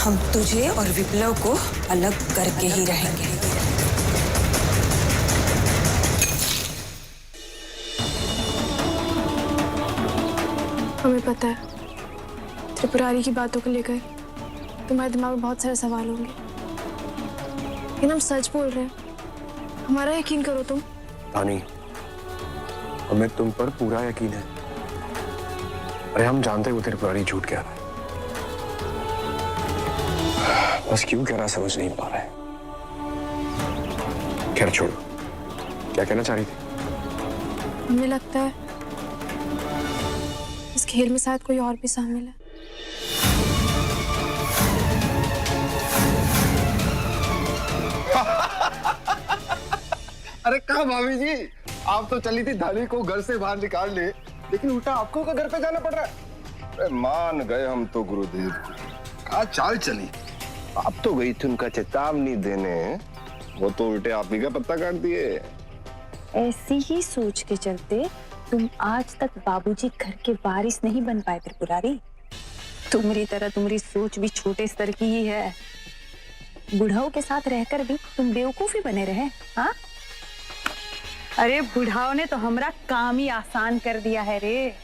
हम तुझे और विप्लव को अलग करके ही रहेंगे। हमें पता है त्रिपुरारी की बातों को लेकर तुम्हारे दिमाग में बहुत सारे सवाल होंगे, लेकिन हम सच बोल रहे हैं, हमारा यकीन करो तुम। रानी, हमें तुम पर पूरा यकीन है। अरे हम जानते हो त्रिपुरारी झूठ कह रहा है, बस क्यों कह रहा समझ नहीं पा रहा है। खैर छोड़ो, क्या कहना चाह रही थी? हमें लगता है इस खेल में शायद कोई और भी शामिल है। अरे कहा भाभी जी, आप तो चली थी धानी को घर से बाहर निकालने, लेकिन उल्टा आपको का घर पे जाना पड़ रहा है। अरे मान गए हम तो गुरुदेव को। कहा चाल चली, आप तो गई थी उनका चेतावनी देने, वो तो उल्टे आप ही का पत्ता काट दिए। ऐसी ही सोच के चलते तुम आज तक बाबूजी घर के वारिस नहीं बन पाए त्रिपुरारी। तुम्हारी तरह तुम्हारी सोच भी छोटे स्तर की ही है। बुढ़ाओं के साथ रहकर भी तुम बेवकूफी बने रहे। हाँ, अरे बुढ़ाओं ने तो हमारा काम ही आसान कर दिया है रे।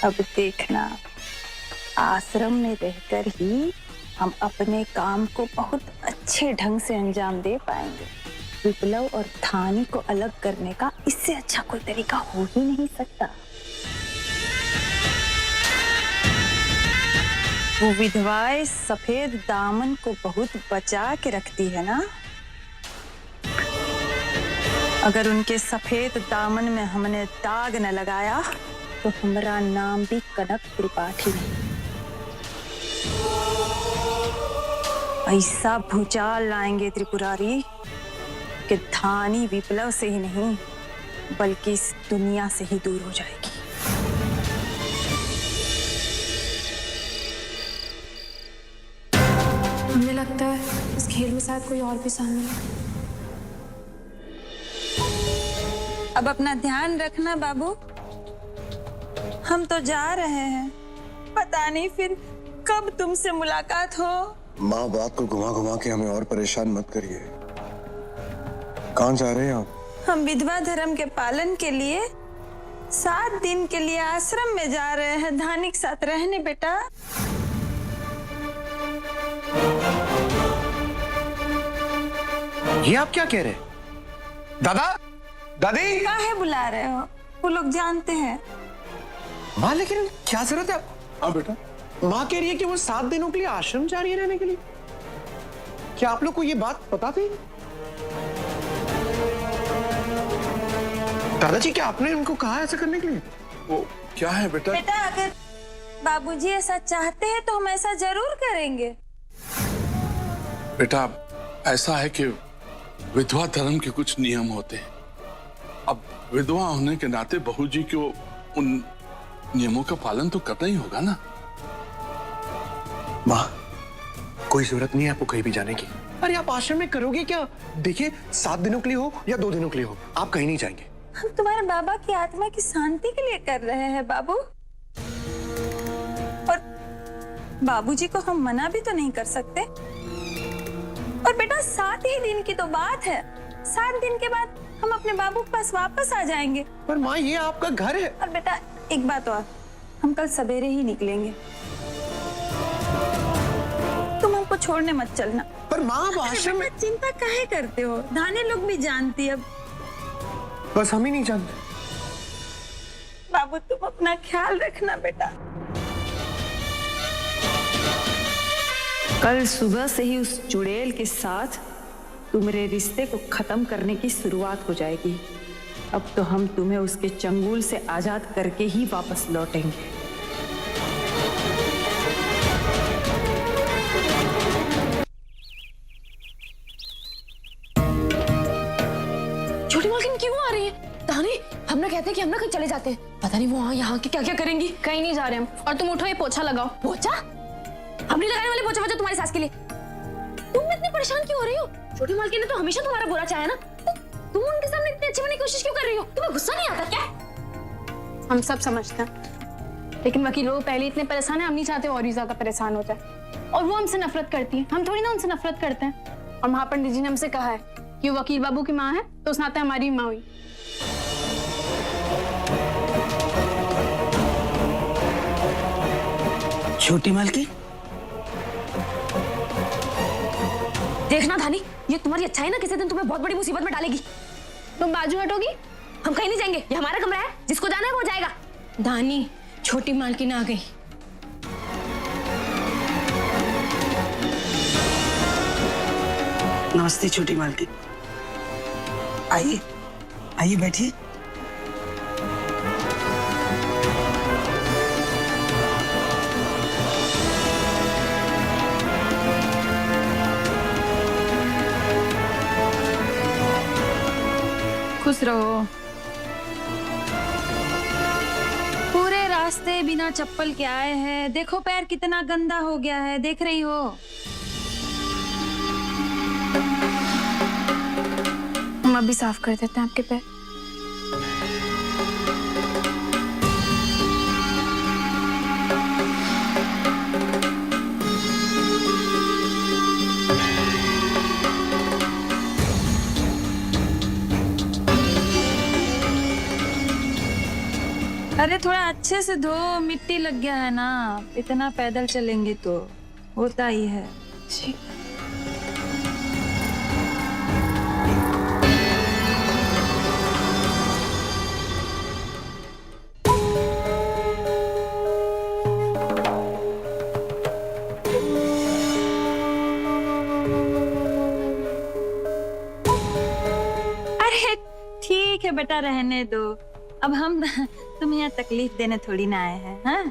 अब देखना, आश्रम में रहकर ही हम अपने काम को बहुत अच्छे ढंग से अंजाम दे पाएंगे। विप्लव और धानी को अलग करने का इससे अच्छा कोई तरीका हो ही नहीं सकता। वो विधवाएं सफेद दामन को बहुत बचा के रखती है ना। अगर उनके सफेद दामन में हमने दाग न लगाया तो हमारा नाम भी कनक त्रिपाठी नहीं। ऐसा भूचाल लाएंगे त्रिपुरारी कि धानी विप्लव से ही नहीं बल्कि इस दुनिया से ही दूर हो जाएगी। हमें लगता है इस खेल में शायद कोई और भी शामिल है। अब अपना ध्यान रखना बाबू, हम तो जा रहे हैं, पता नहीं फिर कब तुमसे मुलाकात हो। माँ, बात को घुमा घुमा के हमें और परेशान मत करिए। कहाँ जा रहे हैं आप? हम विधवा धर्म के पालन के लिए 7 दिन के लिए आश्रम में जा रहे हैं धानी के साथ रहने। बेटा, ये आप क्या कह रहे हैं? दादा, दादी, काहे बुला रहे हो? वो लोग जानते हैं। माँ लेकिन क्या जरूरत है? हाँ बेटा, माँ कह रही है कि वो 7 दिनों के लिए आश्रम जा रही है रहने के लिए। क्या आप लोग को ये बात पता थी? दादाजी, क्या आपने उनको कहा ऐसा करने के लिए? वो क्या है बेटा? बेटा, अगर बाबूजी ऐसा चाहते हैं तो हम ऐसा जरूर करेंगे। बेटा, ऐसा है कि विधवा धर्म के कुछ नियम होते हैं। अब विधवा होने के नाते बहू जी को उन नियमों का पालन तो करना ही होगा ना। माँ, कोई जरूरत नहीं है आपको कहीं भी जाने की। अरे आप आश्रम में करोगे क्या? देखिए, 7 दिनों के लिए हो या 2 दिनों के लिए हो, आप कहीं नहीं जाएंगे। हम तुम्हारे बाबा की आत्मा की शांति के लिए कर रहे हैं बाबू, और बाबूजी को हम मना भी तो नहीं कर सकते। और बेटा, 7 ही दिन की तो बात है, 7 दिन के बाद हम अपने बाबू के पास वापस आ जाएंगे। पर माँ, ये आपका घर है। और बेटा, एक बात और, हम कल सवेरे ही निकलेंगे, तुम हमको छोड़ने मत चलना। पर माँ, आप आश्रम में चिंता काहे करते हो? धानी लोग भी जानती है। बस हम ही नहीं जानते। बाबू, तुम अपना ख्याल रखना बेटा। कल सुबह से ही उस चुड़ैल के साथ तुम्हारे रिश्ते को खत्म करने की शुरुआत हो जाएगी। अब तो हम तुम्हें उसके चंगुल से आजाद करके ही वापस लौटेंगे। छोटी मालकिन क्यों आ रही है? धानी, हम ना कहते हैं कि हम ना कहीं चले जाते हैं, पता नहीं वो यहाँ के क्या क्या करेंगी। कहीं नहीं जा रहे हम। और तुम उठो, ये पोछा लगाओ। पोछा? हम नहीं लगाने वाले पोछा वजह तुम्हारी सास के लिए। तुम इतनी परेशान क्यों हो रही हो? छोटी मालकिन ने तो हमेशा तुम्हारा बुरा चाहा है ना, तो तुम उनके सामने इतनी अच्छी बनने की कोशिश क्यों कर रही हो? तुम्हें गुस्सा नहीं आता क्या? हम सब समझते हैं, लेकिन वकील लोग पहले इतने परेशान है, हम नहीं चाहते और भी ज्यादा परेशान हो जाए। और वो हमसे नफरत करती है, हम थोड़ी ना उनसे नफरत करते हैं। और महापंडित जी ने हमसे कहा है कि वो वकील बाबू की माँ है तो उस नाते हमारी माँ हुई। छोटी मालकी, देखना धानी, ये तुम्हारी अच्छाई ना किसी दिन तुम्हें बहुत बड़ी मुसीबत में डालेगी। तुम बाजू हटोगी, हम कहीं नहीं जाएंगे, ये हमारा कमरा है, जिसको जाना है वो जाएगा। धानी, छोटी मालकिन आ गई। नमस्ते छोटी मालकिन, आइए आइए बैठिए। खुश रहो। पूरे रास्ते बिना चप्पल के आए हैं, देखो पैर कितना गंदा हो गया है, देख रही हो। हम अभी साफ कर देते हैं आपके पैर। अरे थोड़ा अच्छे से धो, मिट्टी लग गया है ना, इतना पैदल चलेंगे तो होता ही है। जी। अरे ठीक है बेटा, रहने दो। अब हम तुम्हें यहाँ तकलीफ देने थोड़ी ना आए हैं, हाँ?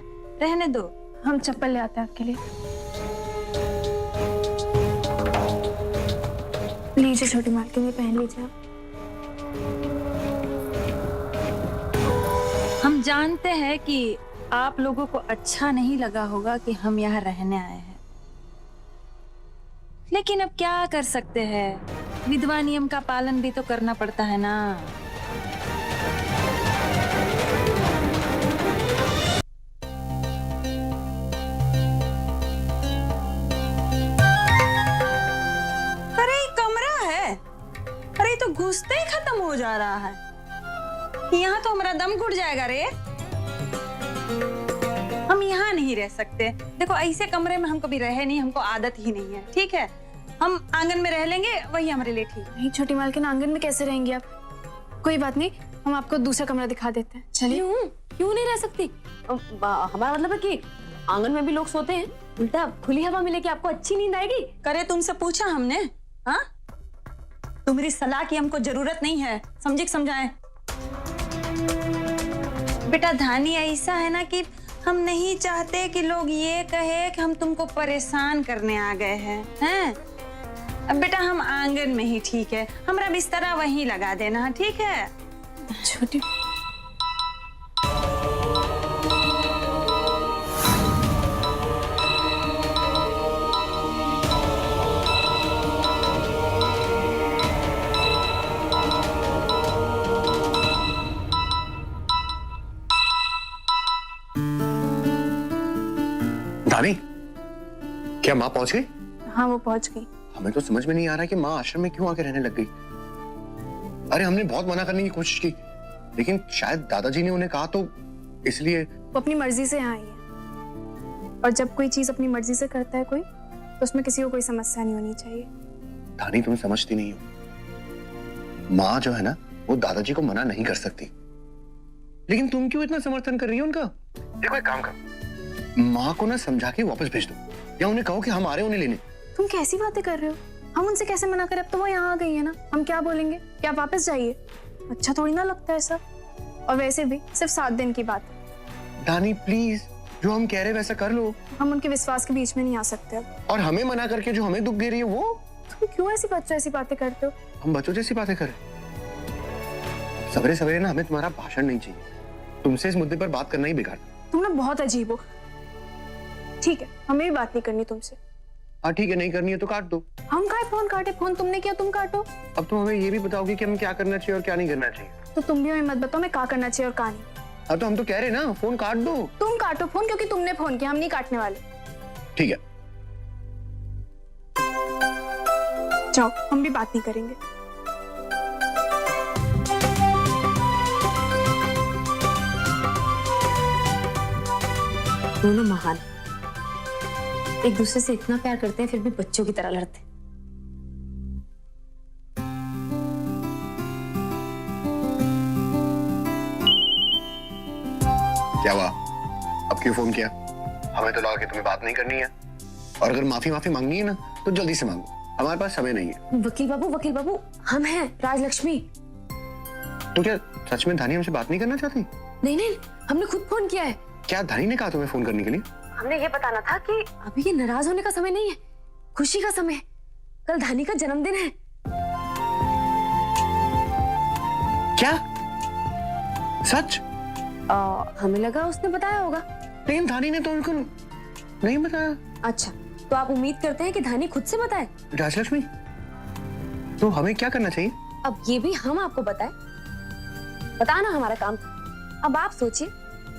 रहने दो। हम चप्पल ले आते हैं आपके लिए। लीजिए छोटी मालकिन, ये पहन लीजिए आप। हम जानते हैं कि आप लोगों को अच्छा नहीं लगा होगा कि हम यहाँ रहने आए हैं, लेकिन अब क्या कर सकते हैं, विधवा नियम का पालन भी तो करना पड़ता है ना। अरे कमरा है, अरे तो घुसते ही खत्म हो जा रहा है, यहाँ तो हमारा दम घुट जाएगा रे। हम यहाँ नहीं रह सकते। देखो ऐसे कमरे में हम कभी रहे नहीं, हमको आदत ही नहीं है, ठीक है? हम आंगन में रह लेंगे, वही हमारे लिए ठीक है। नहीं छोटी मालकिन, आंगन में कैसे रहेंगी आप? कोई बात नहीं, हम आपको दूसरा कमरा दिखा देते हैं। चलिए। क्यों नहीं रह सकती? हमारा मतलब है कि आंगन में भी लोग सोते हैं, उल्टा खुली हवा मिलेगी, आपको अच्छी नींद आएगी। करे तुमसे पूछा हमने? हाँ, तुम्हारी सलाह की हमको जरूरत नहीं है, समझे समझाए। बेटा धानी, ऐसा है ना कि हम नहीं चाहते कि लोग ये कहे कि हम तुमको परेशान करने आ गए हैं? अब बेटा हम आंगन में ही ठीक है, हमारा बिस्तरा वहीं लगा देना, ठीक है? छोटी धानी, क्या माँ पहुंच गई? हाँ, वो पहुंच गई। हमें तो समझ में नहीं आ रहा कि माँ आश्रम में क्यों आके रहने लग गई। अरे हमने बहुत मना करने की कोशिश की, लेकिन शायद दादाजी ने उन्हें कहा तो इसलिए। वो अपनी मर्जी से यहाँ आई है, और जब कोई चीज अपनी मर्जी से करता है कोई, तो उसमें किसी को कोई समस्या नहीं होनी चाहिए। धानी, तुम समझती नहीं हो। माँ जो है ना, वो दादाजी को मना नहीं कर सकती, लेकिन तुम क्यों इतना समर्थन कर रही हो उनका? देखो एक काम करो, माँ को ना समझा के वापस भेज दो, या उन्हें कहो कि हम आ रहे उन्हें लेने। तुम कैसी बातें कर रहे हो? हम उनसे कैसे मना करें? अब तो वो यहाँ आ गई है ना, हम क्या बोलेंगे कि आप वापस जाइए? अच्छा थोड़ी ना लगता है सब। और वैसे भी सिर्फ 7 दिन की बात है। धानी प्लीज, जो हम कह रहे वैसा कर लो। हम उनके विश्वास के बीच में नहीं आ सकते अब। और हमें मना करके जो हमें दुख दे रही है वो। तुम क्यों ऐसी बच्चों ऐसी बातें करते हो? हम बच्चों जैसी बातें करें? सवेरे सवेरे ना हमें तुम्हारा भाषण नहीं चाहिए, तुमसे इस मुद्दे पर बात करना ही बेकार। तुम ना बहुत अजीब हो। ठीक है, हमें भी बात नहीं करनी तुमसे। हाँ ठीक है, नहीं करनी है तो काट दो। हम काहे फोन काटे? फोन तुमने किया, तुम काटो। अब तुम हमें ये भी बताओगे कि हमें क्या करना चाहिए और क्या नहीं करना चाहिए। तो तुम भी हमें मत बताओ मैं क्या करना चाहिए और क्या नहीं। हाँ तो हम तो कह रहे ना, फोन काट दो। तुम काटो फोन क्योंकि तुमने फोन किया, हम नहीं काटने वाले। ठीक है। जाओ, हम भी बात नहीं करेंगे। दोनों महान, एक दूसरे से इतना प्यार करते हैं फिर भी बच्चों की तरह लड़ते हैं। क्या हुआ? अब क्यों फोन किया? हमें तो लगा कि तुम्हें बात नहीं करनी है, और अगर माफी मांगनी है ना तो जल्दी से मांगो, हमारे पास समय नहीं है। वकील बाबू, हम हैं राजलक्ष्मी। तो क्या सच में धानी हमसे बात नहीं करना चाहती? नहीं, हमने खुद फोन किया है। क्या धानी ने कहा तुम्हें फोन करने के लिए? हमने ये बताना था कि अभी ये नाराज होने का समय नहीं है, खुशी का समय है। कल धानी का जन्मदिन है। क्या? सच? हमें लगा उसने बताया होगा। लेकिन धानी ने तो उनको नहीं बताया। अच्छा, तो आप उम्मीद करते हैं कि धानी खुद से बताए? राजलक्ष्मी, तो हमें क्या करना चाहिए? अब ये भी हम आपको बताएं? बताना हमारा काम था। अब आप सोचिए,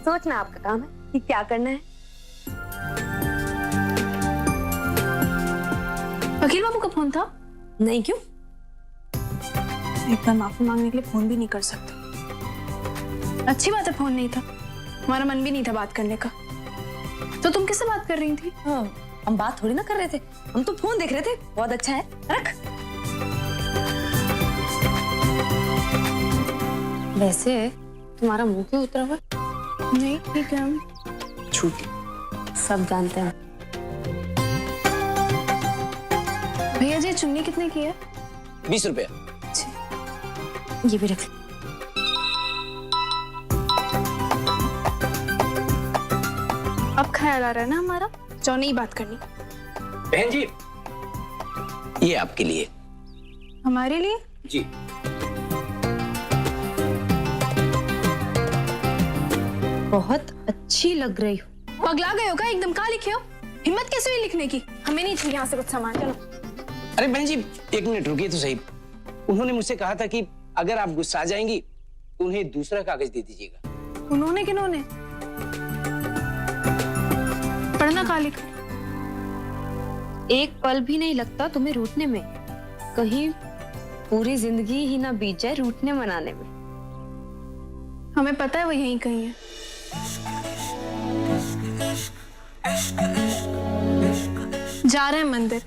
सोचना आपका काम है कि क्या करना है। वकील बाबू का फोन था? नहीं, क्यों? एकदम माफी मांगने के लिए फोन भी नहीं कर सकते। अच्छी बात है, फोन नहीं था, हमारा मन भी नहीं था बात करने का। तो तुम किससे बात कर रही थी? हाँ, हम बात थोड़ी ना कर रहे थे, हम तो फोन देख रहे थे। बहुत अच्छा है, रख। वैसे तुम्हारा मुंह क्यों उतरा हुआ? नहीं, ठीक है, हम छूटी सब जानते हैं। भैया जी, चुन्नी कितने की है? 20 रुपया। ये भी रख। अब ख्याल आ रहा है ना हमारा, जो नहीं बात करनी। बहन जी, ये आपके लिए। हमारे लिए? जी। बहुत अच्छी लग रही हो। पगला गए हो क्या? एकदम कहाँ लिखे हो? हिम्मत कैसे हुई लिखने की? हमें नहीं चाहिए यहाँ से कुछ सामान, चलो। अरे बहन जी, 1 मिनट रुकिए तो सही। उन्होंने मुझसे कहा था कि अगर आप गुस्सा जाएंगी तो उन्हें दूसरा कागज दे दीजिएगा। उन्होंने किन्होंने? पढ़ना कहाँ लिखा? एक पल भी नहीं लगता तुम्हें रूठने में, कहीं पूरी जिंदगी ही ना बीत जाए रूठने मनाने में। हमें पता है वो यहीं कहीं है। जा रहे हैं मंदिर।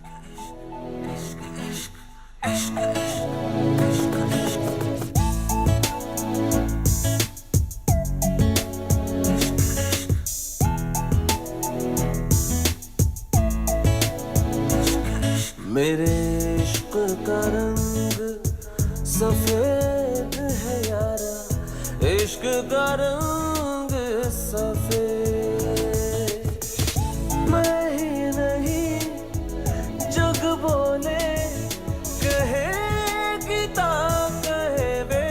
मेरे इश्क का रंग सफेद है यारा, इश्क का रंग सफेद। मैं ही नहीं जग बोले कहे गीता कहे वे,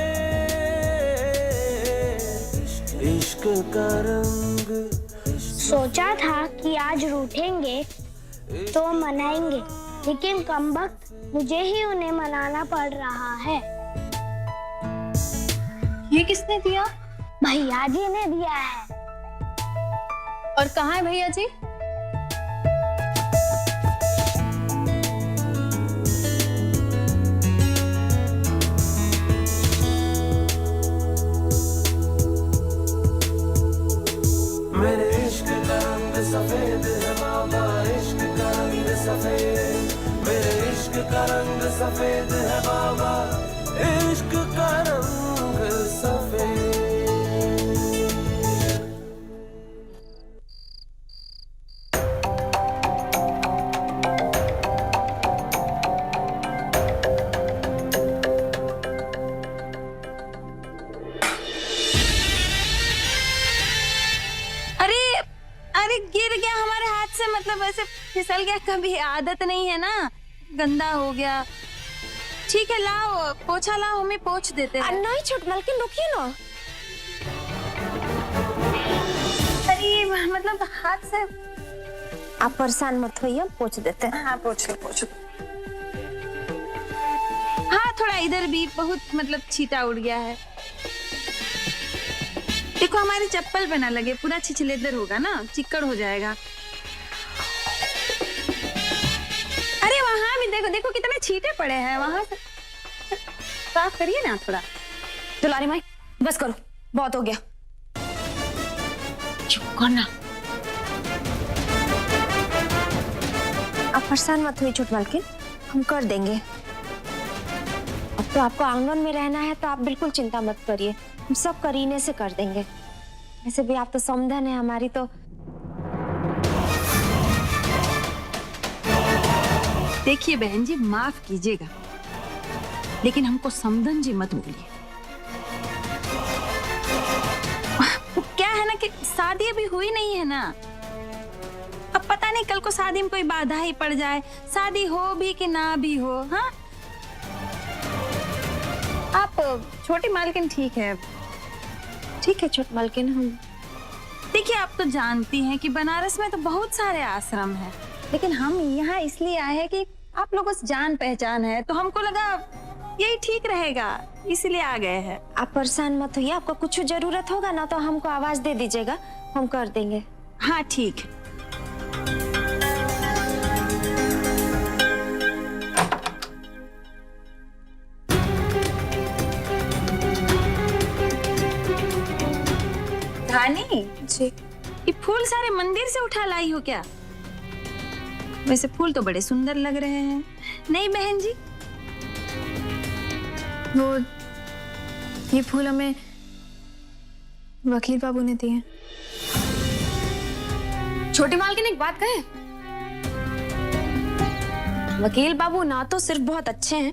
इश्क का रंग। सोचा था कि आज रूठेंगे तो मनाएंगे, लेकिन कमबख्त मुझे ही उन्हें मनाना पड़ रहा है। ये किसने दिया? भैया जी ने दिया है। और कहाँ है भैया जी? मेरे इश्क का रंग सफेद है बाबा, इश्क का रंग सफेद। मेरे इश्क का रंग सफेद है बाबा, इश्क का रंग सफेद। अरे गिर गया हमारे हाथ से, मतलब ऐसे फिसल गया। कभी आदत नहीं है ना, गंदा हो गया। ठीक है, लाओ पोछा लाओ, हमें पोछ देते हैं। नहीं छोट मालकिन, रुकिए ना। अरे मतलब हाथ से। आप परेशान मत होइए, हम पोछ देते हैं। हाँ पोछ लो, पोछ लो। हाँ थोड़ा इधर भी बहुत मतलब छींटा उड़ गया है। देखो हमारी चप्पल पे ना लगे, पूरा छिछलेदर होगा ना, चिक्कड़ हो जाएगा। अरे वहां भी देखो, देखो कितने छींटे पड़े हैं, वहां से साफ करिए ना थोड़ा। दुलारी माई बस करो, बहुत हो गया। चुप करना। आप परेशान मत हुई छोटी मालकिन, हम कर देंगे। अब तो आपको आंगन में रहना है तो आप बिल्कुल चिंता मत करिए, हम सब करीने से कर देंगे। वैसे भी आप तो समधन है हमारी, तो देखिए बहन जी, माफ कीजिएगा, लेकिन हमको समधन जी मत बोलिए। क्या है ना कि शादी अभी हुई नहीं है ना, अब पता नहीं कल को शादी में कोई बाधा ही पड़ जाए, शादी हो भी कि ना भी हो। हाँ, आप छोटी मालकिन ठीक है, ठीक है छोटी मालकिन। हम देखिए आप तो जानती हैं कि बनारस में तो बहुत सारे आश्रम हैं, लेकिन हम यहाँ इसलिए आए हैं कि आप लोगों से जान पहचान है, तो हमको लगा यही ठीक रहेगा, इसलिए आ गए हैं। आप परेशान मत होइए, आपको कुछ जरूरत होगा ना तो हमको आवाज दे दीजिएगा, हम कर देंगे। हाँ ठीक है। धानी जी ये फूल सारे मंदिर से उठा लाई हो क्या? वैसे फूल तो बड़े सुंदर लग रहे हैं, नहीं बहन जी? वो ये फूल हमें वकील बाबू ने दिए। छोटी मालकिन एक बात कहे, वकील बाबू ना तो सिर्फ बहुत अच्छे हैं,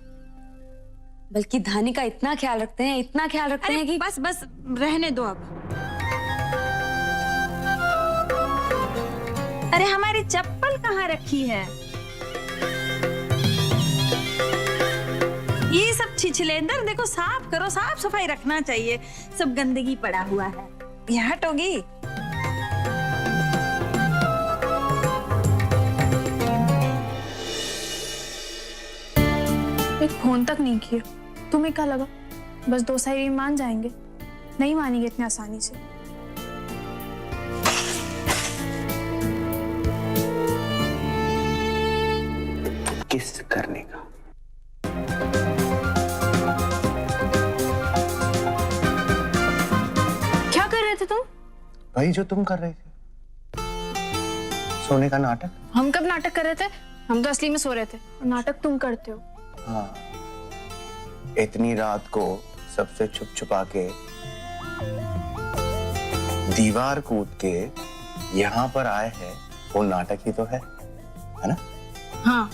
बल्कि धानी का इतना ख्याल रखते हैं, इतना ख्याल रखते हैं कि बस बस रहने दो अब। अरे हमारी चप्पल कहाँ रखी है? ये सब छिछलेंदर देखो, साफ करो, साफ सफाई रखना चाहिए, सब गंदगी पड़ा हुआ है, ये हटोगी? एक फोन तक नहीं किया। तुम्हें क्या लगा बस दो शायरी मान जाएंगे? नहीं मानेंगे इतनी आसानी से। किस करने का? क्या कर रहे थे तुम? भाई जो तुम कर रहे थे, सोने का नाटक। हम कब नाटक कर रहे थे? हम तो असली में सो रहे थे, और नाटक तुम करते हो। हाँ, इतनी रात को सबसे छुप छुपा के दीवार कूद के यहाँ पर आए हैं, वो नाटक ही तो है ना? हाँ।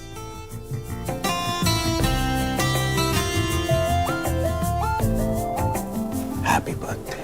Happy birthday.